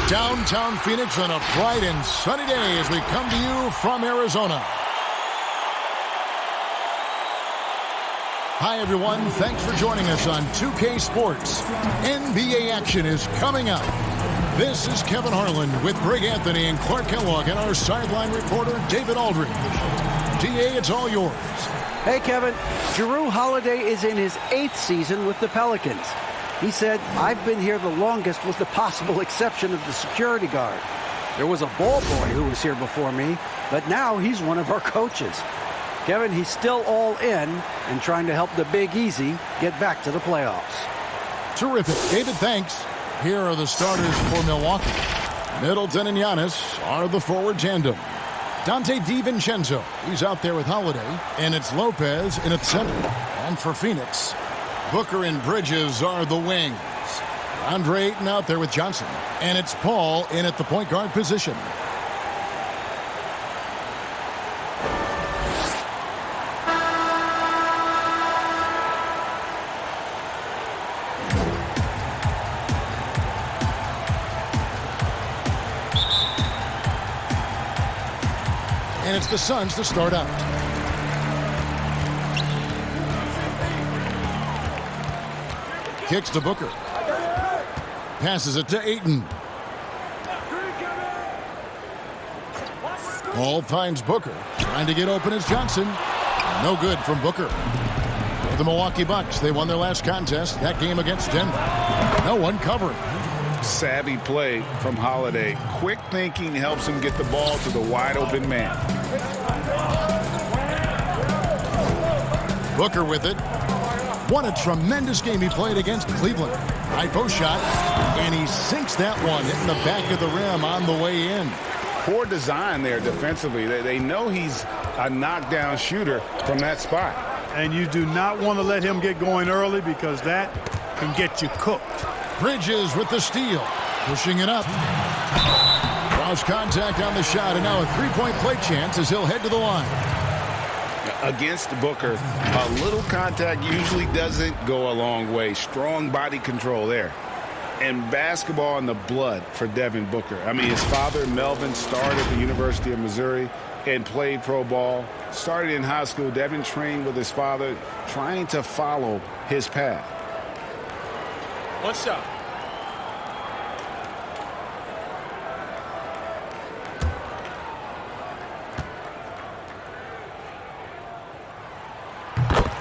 Downtown Phoenix on a bright and sunny day as we come to you from Arizona. Hi, everyone. Thanks for joining us on 2K Sports. NBA action is coming up. This is Kevin Harlan with Greg Anthony and Clark Kellogg and our sideline reporter, David Aldridge. DA, it's all yours. Hey, Kevin. Jrue Holiday is in his 8th season with the Pelicans. He said, "I've been here the longest with the possible exception of the security guard. There was a ball boy who was here before me, but now he's one of our coaches." Kevin, he's still all in and trying to help the Big Easy get back to the playoffs. Terrific. David, thanks. Here are the starters for Milwaukee. Middleton and Giannis are the forward tandem. Dante DiVincenzo, he's out there with Holiday, and it's Lopez in at center. And for Phoenix, Booker and Bridges are the wings. Andre Ayton out there with Johnson, and it's Paul in at the point guard position. And it's the Suns to start out. Kicks to Booker. Passes it to Ayton. Paul finds Booker. Trying to get open as Johnson. No good from Booker. For the Milwaukee Bucks, they won their last contest, that game against Denver. No one covering. Savvy play from Holiday. Quick thinking helps him get the ball to the wide open man. Booker with it. What a tremendous game he played against Cleveland. High post shot, and he sinks that one in the back of the rim on the way in. Poor design there defensively. They know he's a knockdown shooter from that spot. And you do not want to let him get going early because that can get you cooked. Bridges with the steal. Pushing it up. Cross contact on the shot, and now a three-point play chance as he'll head to the line. Against Booker, a little contact usually doesn't go a long way. Strong body control there. And basketball in the blood for Devin Booker. I mean, his father, Melvin, started at the University of Missouri and played pro ball. Started in high school. Devin trained with his father, trying to follow his path. One shot.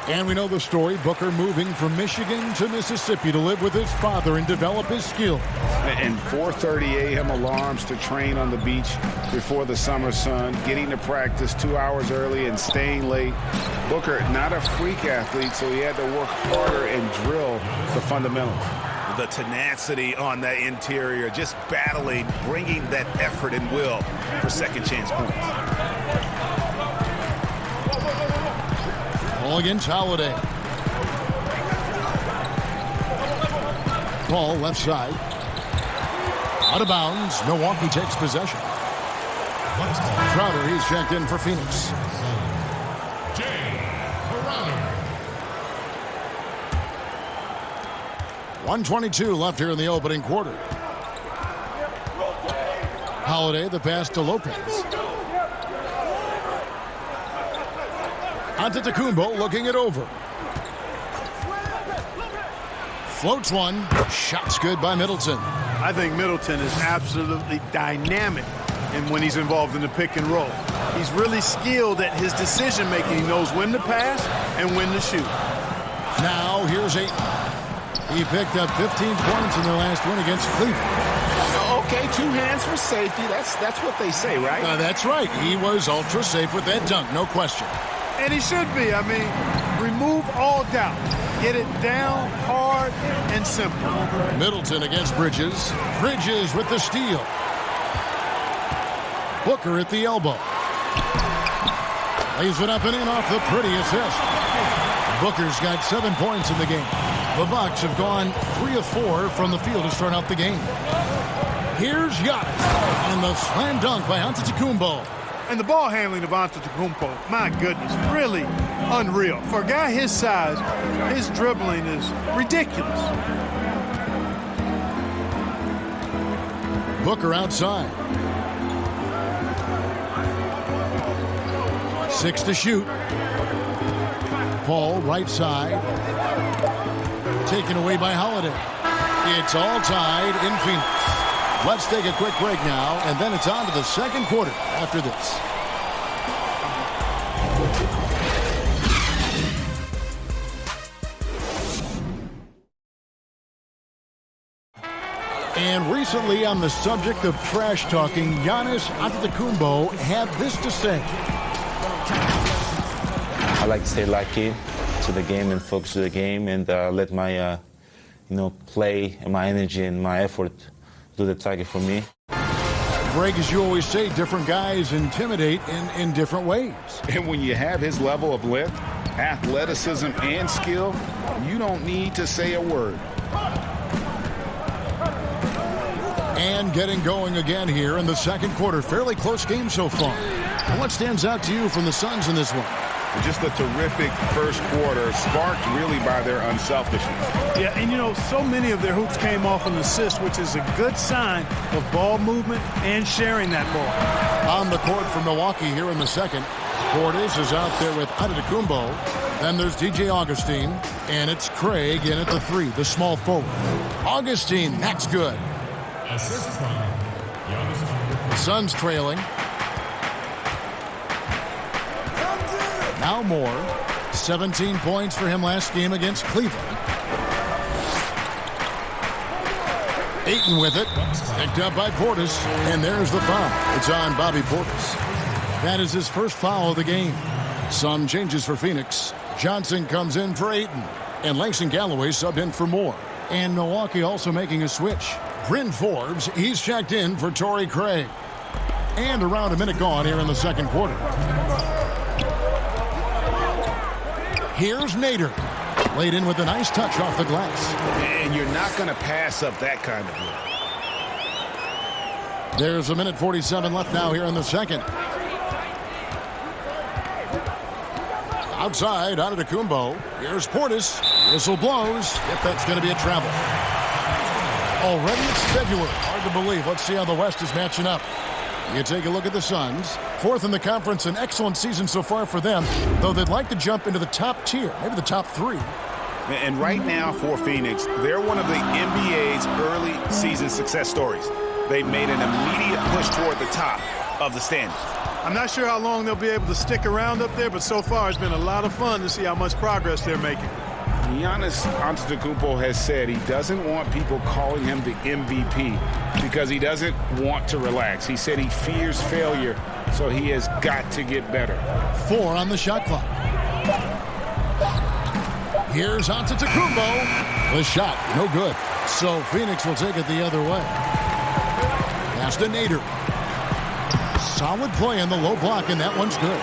And we know the story. Booker moving from Michigan to Mississippi to live with his father and develop his skills. And 4:30 a.m. alarms to train on the beach before the summer sun, getting to practice 2 hours early and staying late. Booker, not a freak athlete, so he had to work harder and drill the fundamentals. The tenacity on that interior, just battling, bringing that effort and will for second chance points. Ball against Holiday. Ball left side. Out of bounds. Milwaukee takes possession. Crowder, he's checked in for Phoenix. 1:22 left here in the opening quarter. Holiday, the pass to Lopez. Antetokounmpo looking it over. Floats one. Shot's good by Middleton. I think Middleton is absolutely dynamic when he's involved in the pick and roll. He's really skilled at his decision making. He knows when to pass and when to shoot. Now here's Ayton. He picked up 15 points in their last win against Cleveland. Okay, 2 hands for safety. That's what they say, right? That's right. He was ultra safe with that dunk, no question. And he should be. I mean, remove all doubt. Get it down, hard, and simple. Middleton against Bridges. Bridges with the steal. Booker at the elbow. Lays it up and in off the pretty assist. Booker's got 7 points in the game. The Bucks have gone 3 of 4 from the field to start out the game. Here's Giannis. And the slam dunk by Antetokounmpo. And the ball handling of Antetokounmpo, my goodness, really unreal. For a guy his size, his dribbling is ridiculous. Booker outside. 6 to shoot. Paul right side. Taken away by Holiday. It's all tied in Phoenix. Let's take a quick break now, and then it's on to the second quarter after this. And recently, on the subject of trash talking, Giannis Antetokounmpo had this to say. I like to stay locked in to the game and focus to the game and let my, play and my energy and my effort do the target for me. Greg, as you always say, different guys intimidate in different ways. And when you have his level of length, athleticism, and skill, you don't need to say a word. And getting going again here in the second quarter. Fairly close game so far. And what stands out to you from the Suns in this one? Just a terrific first quarter, sparked really by their unselfishness. Yeah, and so many of their hoops came off an assist, which is a good sign of ball movement and sharing that ball. On the court for Milwaukee here in the second. Portis is out there with Antetokounmpo. Then there's DJ Augustine, and it's Craig in at the 3, the small forward. Augustine, that's good. Assist from The Suns trailing. Now Moore. 17 points for him last game against Cleveland. Ayton with it. Picked up by Portis. And there's the foul. It's on Bobby Portis. That is his first foul of the game. Some changes for Phoenix. Johnson comes in for Ayton. And Langston Galloway subbed in for Moore. And Milwaukee also making a switch. Bryn Forbes, he's checked in for Torrey Craig. And around a minute gone here in the second quarter. Here's Nader. Laid in with a nice touch off the glass. And you're not going to pass up that kind of look. There's a minute 47 left now here in the second. Outside, Antetokounmpo. Here's Portis. Whistle blows. Yep, that's going to be a travel. Already it's February. Hard to believe. Let's see how the West is matching up. You take a look at the Suns. 4th in the conference, an excellent season so far for them, though they'd like to jump into the top tier, maybe the top 3. And right now for Phoenix, they're one of the NBA's early season success stories. They've made an immediate push toward the top of the standings. I'm not sure how long they'll be able to stick around up there, but so far it's been a lot of fun to see how much progress they're making. Giannis Antetokounmpo has said he doesn't want people calling him the MVP because he doesn't want to relax. He said he fears failure, so he has got to get better. 4 on the shot clock. Here's Antetokounmpo. The shot, no good. So Phoenix will take it the other way. Pass to Nader. Solid play in the low block, and that one's good.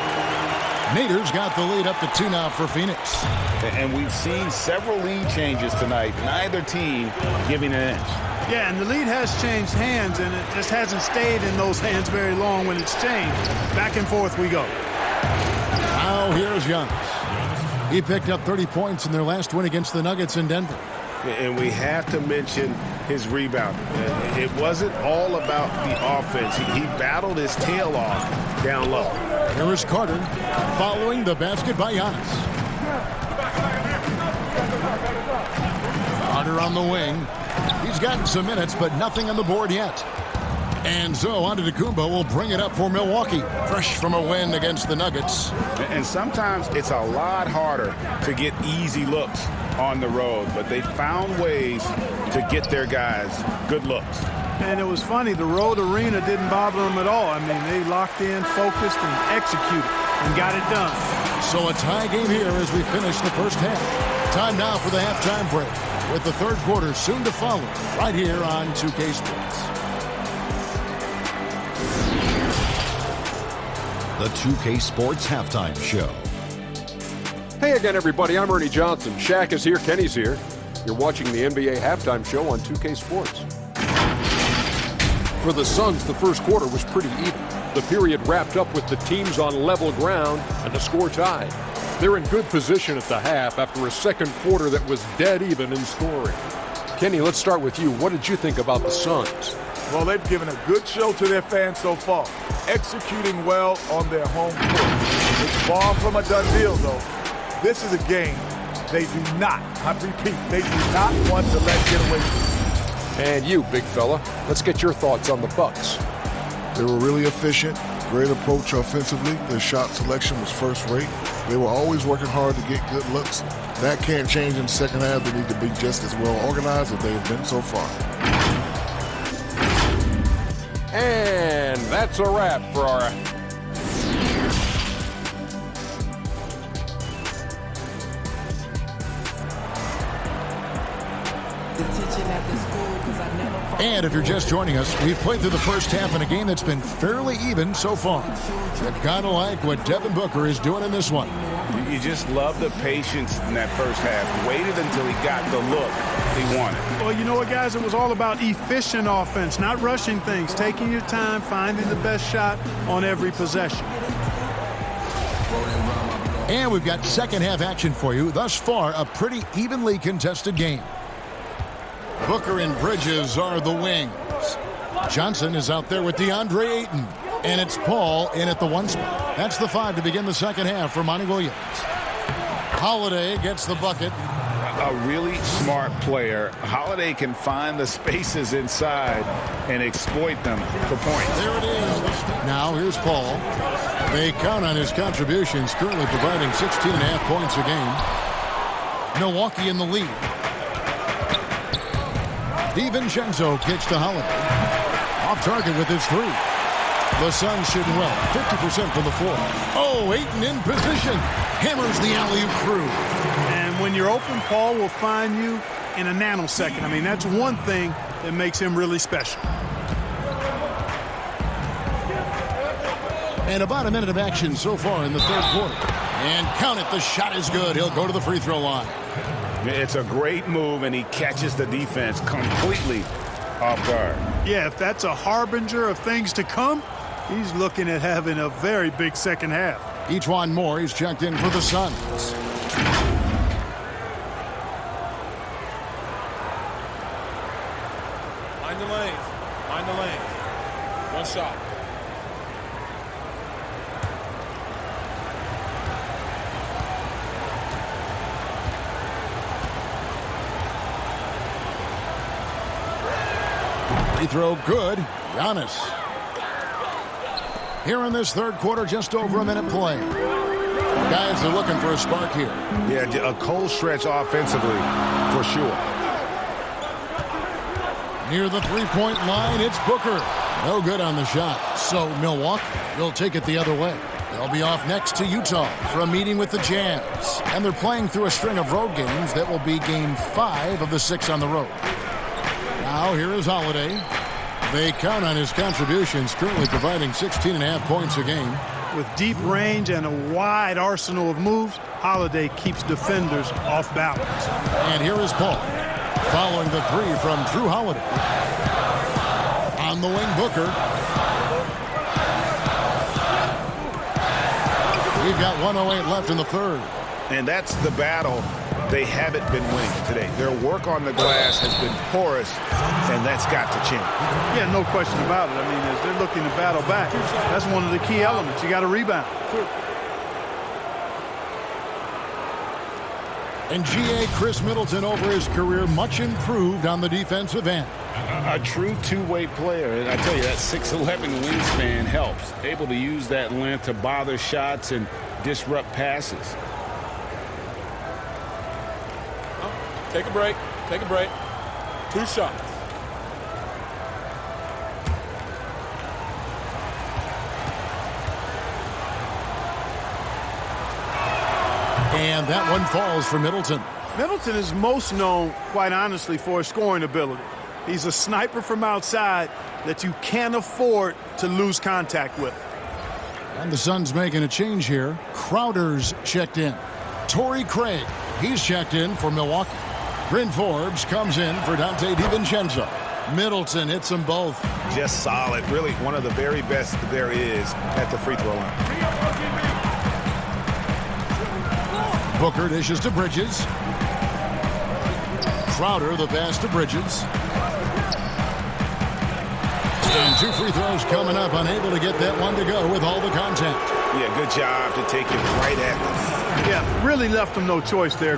Nader's got the lead up to 2 now for Phoenix. And we've seen several lead changes tonight. Neither team giving an inch. Yeah, and the lead has changed hands, and it just hasn't stayed in those hands very long when it's changed. Back and forth we go. Now here's Giannis. He picked up 30 points in their last win against the Nuggets in Denver. And we have to mention his rebound. It wasn't all about the offense. He battled his tail off down low. Here is Carter following the basket by Giannis. Carter on the wing. He's gotten some minutes, but nothing on the board yet. And so Antetokounmpo will bring it up for Milwaukee, fresh from a win against the Nuggets. And sometimes it's a lot harder to get easy looks on the road, but they found ways to get their guys good looks. And it was funny, the road arena didn't bother them at all. I mean, they locked in, focused, and executed, and got it done. So a tie game here as we finish the first half. Time now for the halftime break, with the third quarter soon to follow, right here on 2K Sports. The 2K Sports Halftime Show. Hey again, everybody. I'm Ernie Johnson. Shaq is here. Kenny's here. You're watching the NBA Halftime Show on 2K Sports. For the Suns, the first quarter was pretty even. The period wrapped up with the teams on level ground and the score tied. They're in good position at the half after a second quarter that was dead even in scoring. Kenny, let's start with you. What did you think about the Suns? Well, they've given a good show to their fans so far, executing well on their home court. It's far from a done deal, though. This is a game they do not, I repeat, they do not want to let get away from. And you, big fella, let's get your thoughts on the Bucks. They were really efficient, great approach offensively. Their shot selection was first rate. They were always working hard to get good looks. That can't change in the second half. They need to be just as well organized as they have been so far. And that's a wrap for our... And if you're just joining us, we've played through the first half in a game that's been fairly even so far. You've got to like what Devin Booker is doing in this one. You just love the patience in that first half. Waited until he got the look he wanted. Well, you know what, guys? It was all about efficient offense, not rushing things, taking your time, finding the best shot on every possession. And we've got second half action for you. Thus far, a pretty evenly contested game. Booker and Bridges are the wings. Johnson is out there with DeAndre Ayton. And it's Paul in at the 1 spot. That's the 5 to begin the second half for Monty Williams. Holiday gets the bucket. A really smart player. Holiday can find the spaces inside and exploit them for points. There it is. Now here's Paul. They count on his contributions, currently providing 16.5 points a game. Milwaukee in the lead. DiVincenzo kicks to Holiday. Off target with his 3. The Suns shooting well, 50% from the floor. Oh, Ayton in position. Hammers the alley-oop through. And when you're open, Paul will find you in a nanosecond. I mean, that's one thing that makes him really special. And about a minute of action so far in the third quarter. And count it, the shot is good. He'll go to the free throw line. It's a great move, and he catches the defense completely off guard. Yeah, if that's a harbinger of things to come, he's looking at having a very big second half. Ejuan Moore, he's checked in for the Suns. Mind the lanes. Mind the lanes. One shot. Free throw good. Giannis. Here in this third quarter, just over a minute play. Guys are looking for a spark here. Yeah, a cold stretch offensively, for sure. Near the three-point line, it's Booker. No good on the shot. So Milwaukee will take it the other way. They'll be off next to Utah for a meeting with the Jazz. And they're playing through a string of road games that will be game 5 of the 6 on the road. Now here is Holiday. They count on his contributions, currently providing 16.5 points a game. With deep range and a wide arsenal of moves, Holiday keeps defenders off balance. And here is Paul, following the 3 from Drew Holiday. On the wing, Booker. We've got 1:08 left in the third. And that's the battle they haven't been winning today. Their work on the glass has been porous, and that's got to change. Yeah, no question about it. I mean, as they're looking to battle back, that's one of the key elements. You got to rebound. And G.A. Chris Middleton, over his career, much improved on the defensive end. A true two-way player. And I tell you, that 6'11" wingspan helps. Able to use that length to bother shots and disrupt passes. Take a break. Take a break. 2 shots. And that one falls for Middleton. Middleton is most known, quite honestly, for his scoring ability. He's a sniper from outside that you can't afford to lose contact with. And the Suns making a change here. Crowder's checked in. Torrey Craig, he's checked in for Milwaukee. Bryn Forbes comes in for Dante DiVincenzo. Middleton hits them both. Just solid. Really one of the very best there is at the free throw line. Booker dishes to Bridges. Crowder the pass to Bridges. And 2 free throws coming up, unable to get that one to go with all the contact. Yeah, good job to take it right at him. Yeah, really left him no choice there.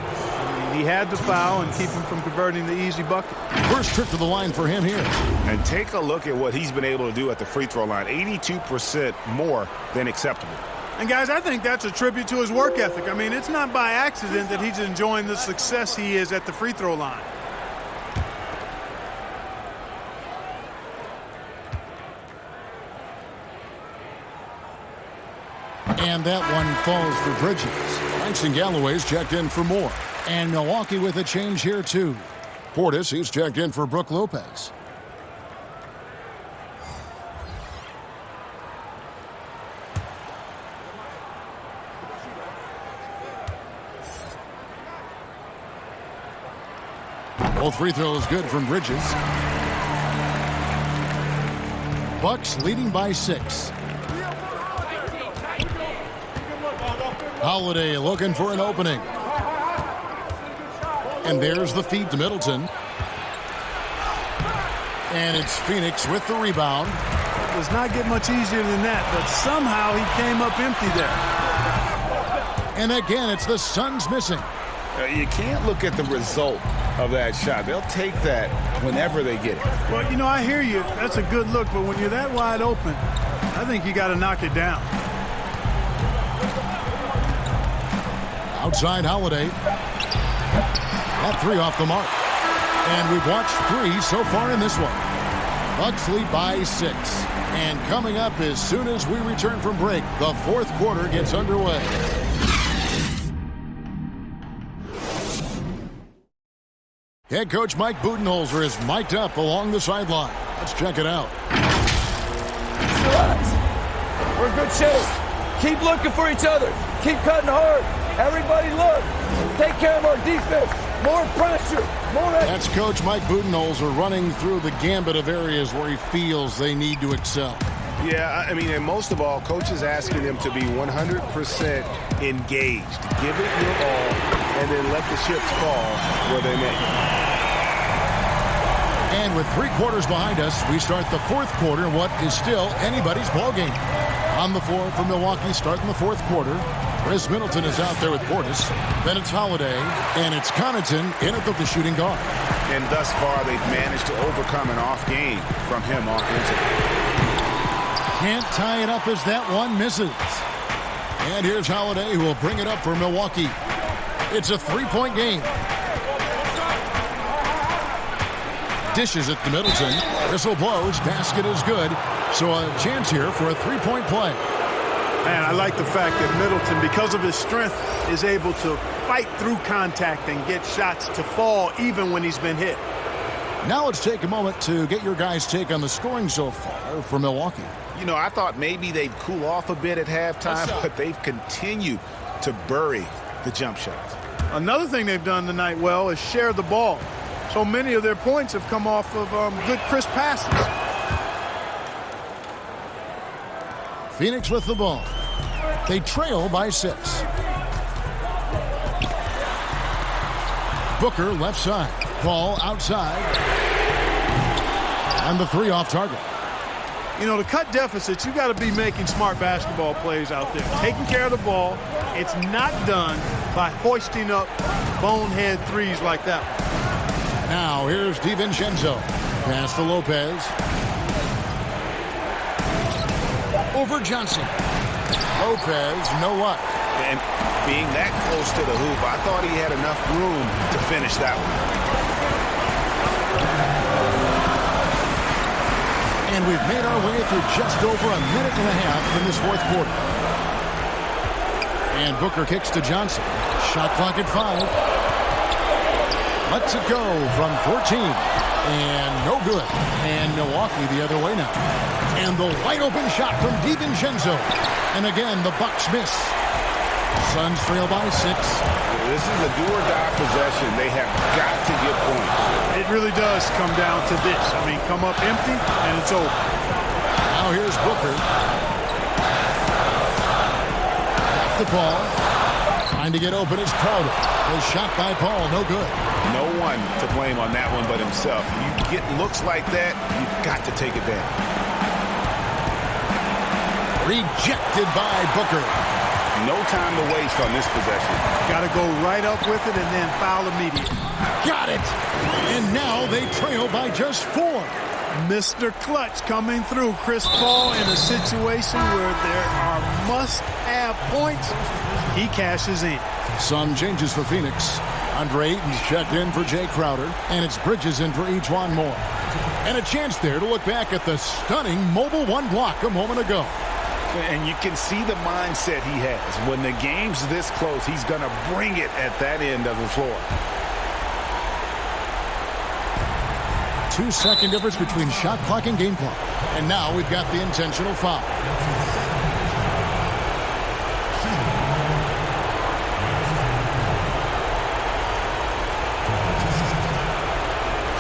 He had to foul and keep him from converting the easy bucket. First trip to the line for him here. And take a look at what he's been able to do at the free throw line. 82% more than acceptable. And, guys, I think that's a tribute to his work ethic. I mean, it's not by accident that he's enjoying the success he is at the free throw line. And that one falls for Bridges. Langston Galloway's checked in for more. And Milwaukee with a change here, too. Portis, he's checked in for Brook Lopez. Both free throws good from Bridges. Bucks leading by 6. Holiday looking for an opening. And there's the feed to Middleton. And it's Phoenix with the rebound. It does not get much easier than that, but somehow he came up empty there. And again, it's the Suns missing. You can't look at the result of that shot. They'll take that whenever they get it. Well, you know, I hear you. That's a good look, but when you're that wide open, I think you got to knock it down. Outside Holiday. That 3 off the mark. And we've watched 3 so far in this one. Bucks lead by 6. And coming up as soon as we return from break, the 4th quarter gets underway. Head coach Mike Budenholzer is mic'd up along the sideline. Let's check it out. We're in good shape. Keep looking for each other. Keep cutting hard. Everybody look. Take care of our defense. More pressure. More. That's Coach Mike Budenholzer running through the gambit of areas where he feels they need to excel. Yeah, I mean, and most of all, coach is asking them to be 100% engaged. Give it your all, and then let the chips fall where they may. And with 3 quarters behind us, we start the 4th quarter in what is still anybody's ballgame. On the floor for Milwaukee, starting the 4th quarter. Chris Middleton is out there with Portis. Then it's Holiday, and it's Connaughton in at the shooting guard. And thus far, they've managed to overcome an off game from him offensively. Can't tie it up as that one misses. And here's Holiday, who will bring it up for Milwaukee. It's a 3-point game. Dishes it to Middleton. Whistle blows. Basket is good. So a chance here for a 3-point play. Man, I like the fact that Middleton, because of his strength, is able to fight through contact and get shots to fall even when he's been hit. Now let's take a moment to get your guys' take on the scoring so far for Milwaukee. You know, I thought maybe they'd cool off a bit at halftime, but they've continued to bury the jump shots. Another thing they've done tonight well is share the ball. So many of their points have come off of good, crisp passes. Phoenix with the ball. They trail by 6. Booker left side. Ball outside. And the 3 off target. You know, to cut deficits, you got to be making smart basketball plays out there. Taking care of the ball. It's not done by hoisting up bonehead threes like that. Now here's DiVincenzo. Pass to Lopez. Over Johnson. Lopez, no luck. And being that close to the hoop, I thought he had enough room to finish that one. And we've made our way through just over a minute and a half in this 4th quarter. And Booker kicks to Johnson. Shot clock at 5. Lets it go from 14. And no good. And Milwaukee the other way now. And the wide open shot from DiVincenzo. And again, the Bucks miss. Suns trail by 6. This is a do-or-die possession. They have got to get points. It really does come down to this. I mean, come up empty, and it's over. Now here's Booker. The ball. Trying to get open is Crowder. A shot by Paul, no good. No one to blame on that one but himself. You get looks like that, you've got to take it down. Rejected by Booker. No time to waste on this possession. Got to go right up with it and then foul immediately. Got it. And now they trail by just 4. Mr. Clutch coming through. Chris Paul in a situation where there are must-have points. He cashes in. Some changes for Phoenix. Andre Ayton's checked in for Jay Crowder, and it's Bridges in for Ejuan Moore. And a chance there to look back at the stunning mobile 1 block a moment ago. And you can see the mindset he has. When the game's this close, he's going to bring it at that end of the floor. 2-second difference between shot clock and game clock. And now we've got the intentional foul.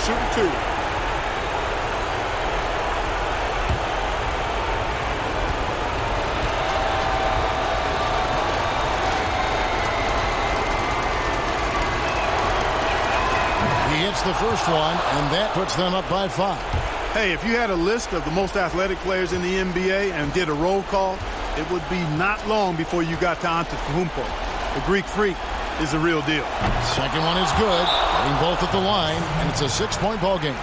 Shooting 2. He hits the first one, and that puts them up by 5. Hey, if you had a list of the most athletic players in the NBA and did a roll call, it would be not long before you got to Antetokounmpo. The Greek Freak is the real deal. Second one is good. Getting both at the line, and it's a 6-point ball game.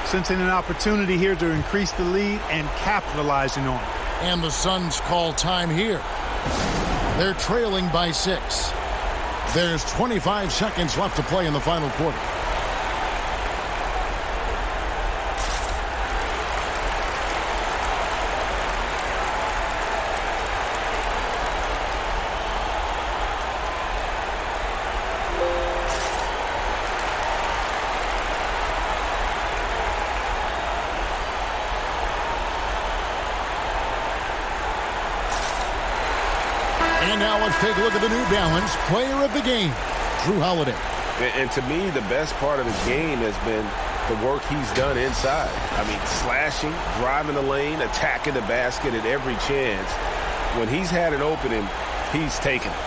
Sensing an opportunity here to increase the lead and capitalizing on it. And the Suns call time here. They're trailing by 6. There's 25 seconds left to play in the final quarter. And now let's take a look at the New Balance player of the game, Jrue Holiday. And to me, the best part of his game has been the work he's done inside. I mean, slashing, driving the lane, attacking the basket at every chance. When he's had an opening, he's taken it.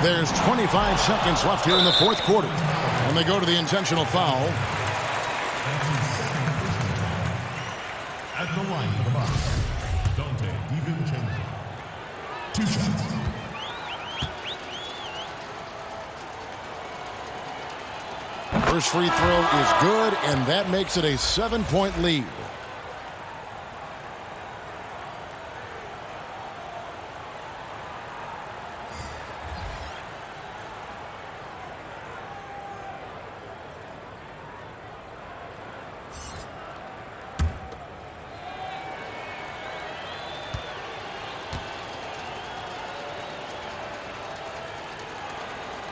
There's 25 seconds left here in the fourth quarter. And they go to the intentional foul. At the line of the box, Dante DiVincenzo. 2 shots. First free throw is good, and that makes it a 7-point lead.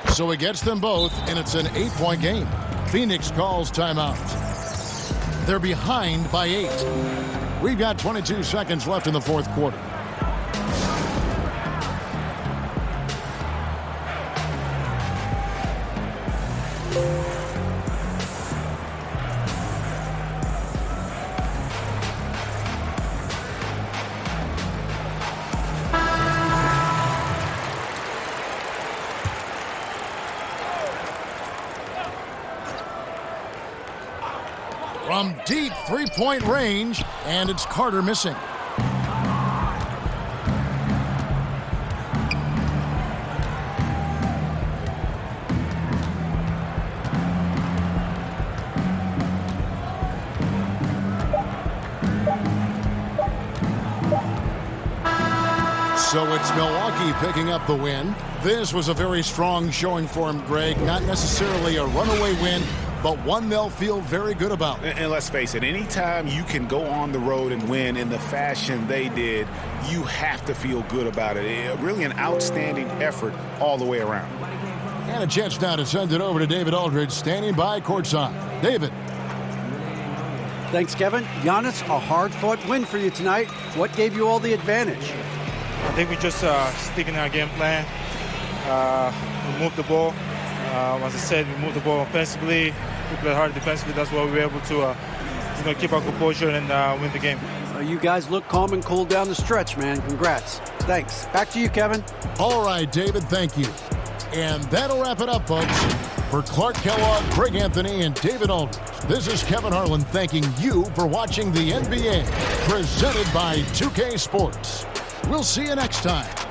So he gets them both, and it's an 8-point game. Phoenix calls timeout. They're behind by 8. We've got 22 seconds left in the fourth quarter. From deep 3-point range, and it's Carter missing. So it's Milwaukee picking up the win. This was a very strong showing for him, Greg. Not necessarily a runaway win, but one they'll feel very good about. And let's face it, anytime you can go on the road and win in the fashion they did, you have to feel good about it. Really an outstanding effort all the way around. And a chance now to send it over to David Aldridge, standing by courtside. David. Thanks, Kevin. Giannis, a hard-fought win for you tonight. What gave you all the advantage? I think we just sticking in our game plan. We moved the ball. As I said, we moved the ball offensively. We played hard defensively. That's why we were able to keep our composure and win the game. You guys look calm and cool down the stretch, man. Congrats. Thanks. Back to you, Kevin. All right, David, thank you. And that'll wrap it up, folks. For Clark Kellogg, Craig Anthony, and David Aldridge, this is Kap'nLAwin thanking you for watching the NBA, presented by 2K Sports. We'll see you next time